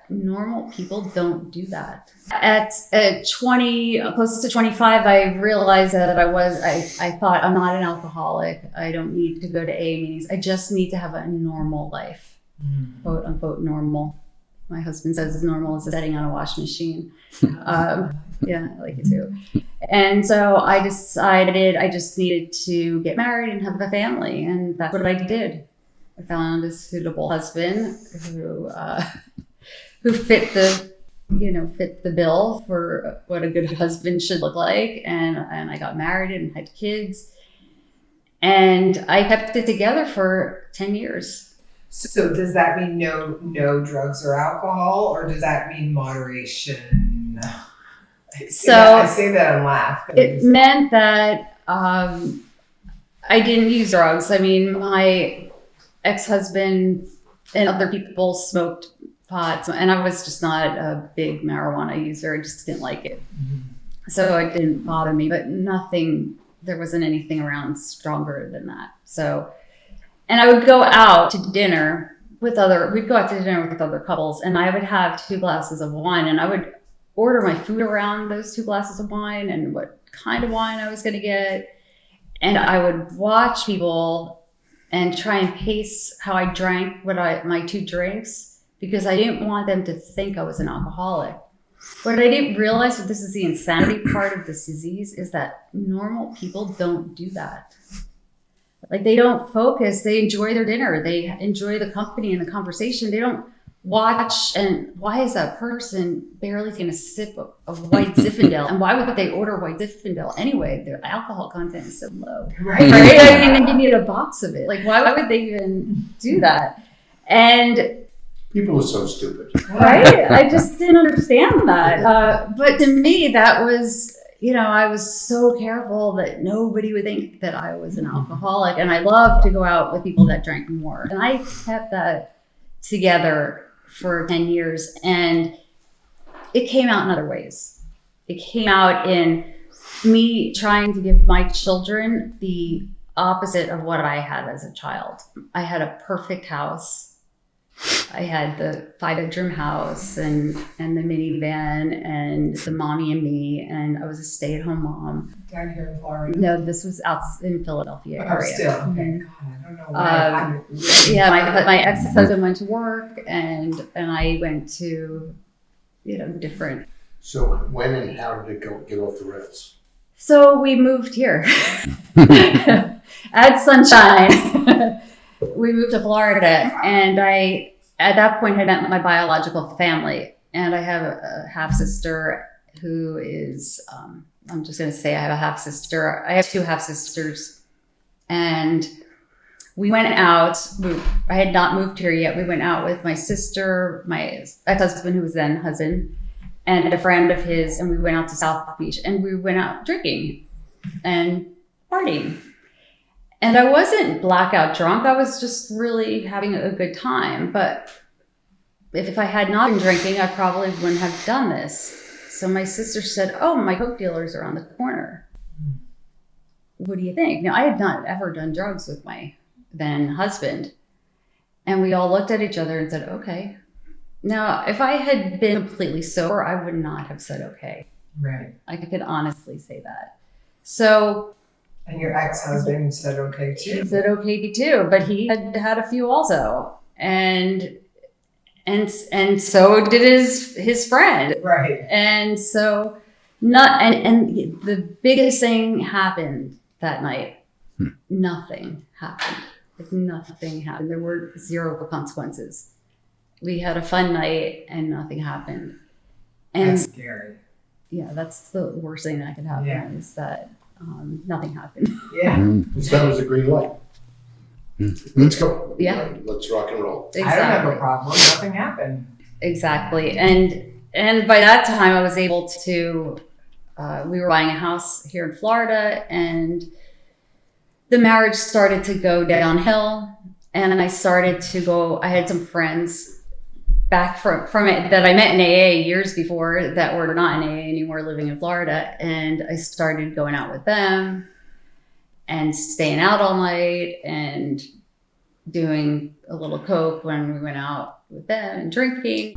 normal people don't do that. At 20, close to 25, I realized that I thought I'm not an alcoholic. I don't need to go to AA meetings. I just need to have a normal life, quote unquote normal. My husband says normal is setting on a washing machine. Yeah, I like it too. And so I decided I just needed to get married and have a family. And that's what I did. I found a suitable husband who fit the bill for what a good husband should look like. And I got married and had kids. And I kept it together for 10 years. So does that mean no drugs or alcohol, or does that mean moderation? So I say that and laugh. It meant that I didn't use drugs. I mean, my ex-husband and other people smoked pot, and I was just not a big marijuana user. I just didn't like it. So it didn't bother me, but there wasn't anything around stronger than that. So, and I would go out to dinner we'd go out to dinner with other couples, and I would have 2 glasses of wine, and I would order my food around those 2 glasses of wine and what kind of wine I was going to get. And I would watch people and try and pace how I drank my 2 drinks, because I didn't want them to think I was an alcoholic. What I didn't realize, that this is the insanity part of this disease, is that normal people don't do that. Like, they don't focus, they enjoy their dinner, they enjoy the company and the conversation. They don't watch, and why is that person barely taking a sip of white Zinfandel? And why would they order white Zinfandel anyway? Their alcohol content is so low. Right? I mean, they need a box of it. Like, why would they even do that? And people are so stupid. Right? I just didn't understand that. But to me, that was, I was so careful that nobody would think that I was an alcoholic. And I loved to go out with people that drank more. And I kept that together for 10 years. And it came out in other ways. It came out in me trying to give my children the opposite of what I had as a child. I had a perfect house. I had the 5-bedroom house and the minivan and the mommy and me, and I was a stay-at-home mom. Down here in Florida? No, this was out in Philadelphia area. Still. Okay. God, I don't know why. Yeah, my ex-husband went to work, and I went to, different. So when and how did it get off the rails? So we moved here. Add sunshine. We moved to Florida, and I, at that point, had met my biological family. And I have a half-sister who is, I'm just going to say I have a half-sister. I have 2 half-sisters. And we went out. I had not moved here yet. We went out with my sister, my ex-husband, who was then husband, and a friend of his. And we went out to South Beach, and we went out drinking and partying. And I wasn't blackout drunk. I was just really having a good time. But if I had not been drinking, I probably wouldn't have done this. So my sister said, "Oh, my coke dealer's around the corner. What do you think?" Now, I had not ever done drugs with my then husband. And we all looked at each other and said, "Okay." Now, if I had been completely sober, I would not have said okay. Right. I could honestly say that. So... And your ex-husband said okay too. He said okay too, but he had a few also, and so did his friend. Right. And so and the biggest thing happened that night. Nothing happened. Like, nothing happened. There were 0 consequences. We had a fun night and nothing happened. And that's scary. Yeah, that's the worst thing that could happen. Yeah. Is that. Nothing happened. Yeah. So that was a green light. Let's go. Yeah. Let's rock and roll. Exactly. I don't have a problem. Nothing happened. Exactly. And by that time I was able to, we were buying a house here in Florida, and the marriage started to go downhill. And I started to go, I had some friends back from it that I met in AA years before that were not in AA anymore, living in Florida. And I started going out with them and staying out all night and doing a little coke when we went out with them and drinking.